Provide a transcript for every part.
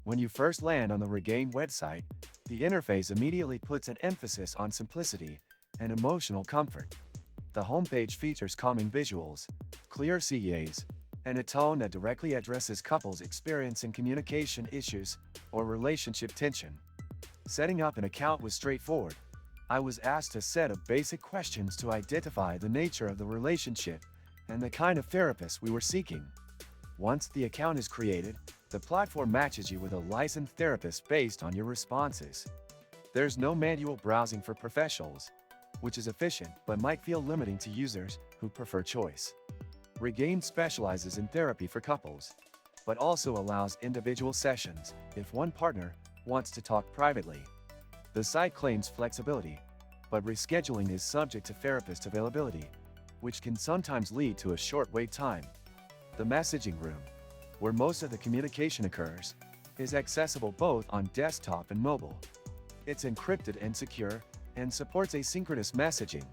When you first land on the Regain website, the interface immediately puts an emphasis on simplicity and emotional comfort. The homepage features calming visuals, clear CEAs, and a tone that directly addresses couples experiencing communication issues or relationship tension. Setting up an account was straightforward. I was asked a set of basic questions to identify the nature of the relationship and the kind of therapist we were seeking. Once the account is created, the platform matches you with a licensed therapist based on your responses. There's no manual browsing for professionals, which is efficient but might feel limiting to users who prefer choice. Regain specializes in therapy for couples, but also allows individual sessions if one partner wants to talk privately. The site claims flexibility, but rescheduling is subject to therapist availability, which can sometimes lead to a short wait time. The messaging room, where most of the communication occurs, is accessible both on desktop and mobile. It's encrypted and secure, and supports asynchronous messaging,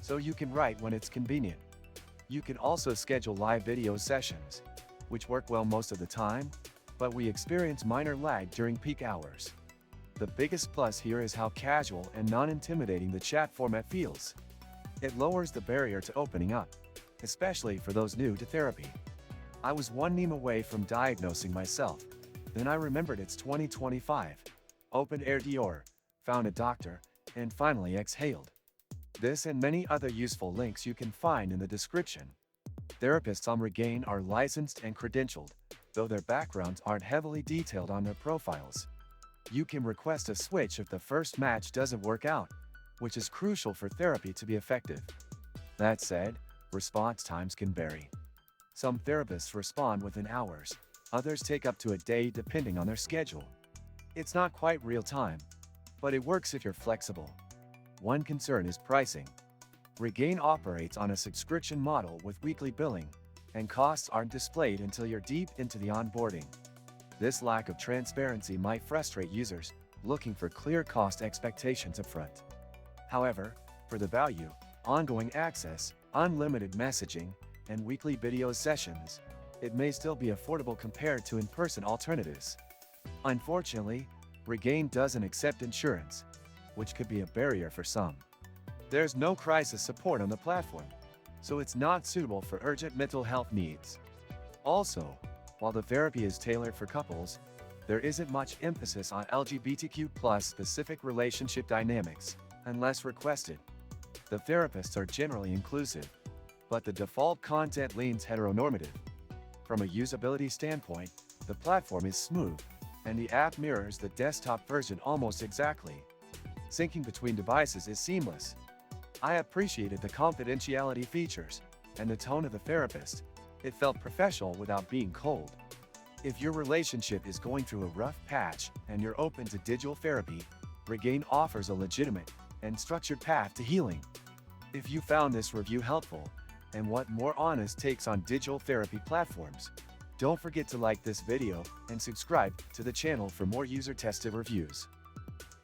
so you can write when it's convenient. You can also schedule live video sessions, which work well most of the time, but we experience minor lag during peak hours. The biggest plus here is how casual and non-intimidating the chat format feels. It lowers the barrier to opening up, especially for those new to therapy. I was one meme away from diagnosing myself. Then I remembered it's 2025. Opened AirDior, found a doctor, and finally exhaled. This and many other useful links you can find in the description. Therapists on Regain are licensed and credentialed, though their backgrounds aren't heavily detailed on their profiles. You can request a switch if the first match doesn't work out, which is crucial for therapy to be effective. That said, response times can vary. Some therapists respond within hours, others take up to a day depending on their schedule. It's not quite real time, but it works if you're flexible. One concern is pricing. Regain operates on a subscription model with weekly billing, and costs aren't displayed until you're deep into the onboarding. This lack of transparency might frustrate users looking for clear cost expectations upfront. However, for the value, ongoing access, unlimited messaging, and weekly video sessions, it may still be affordable compared to in-person alternatives. Unfortunately, Regain doesn't accept insurance, which could be a barrier for some. There's no crisis support on the platform, so it's not suitable for urgent mental health needs. Also, while the therapy is tailored for couples, there isn't much emphasis on LGBTQ+ specific relationship dynamics, unless requested. The therapists are generally inclusive, but the default content leans heteronormative. From a usability standpoint, the platform is smooth, and the app mirrors the desktop version almost exactly. Syncing between devices is seamless. I appreciated the confidentiality features and the tone of the therapist. It felt professional without being cold. If your relationship is going through a rough patch and you're open to digital therapy, Regain offers a legitimate and structured path to healing. If you found this review helpful and want more honest takes on digital therapy platforms, don't forget to like this video and subscribe to the channel for more user-tested reviews.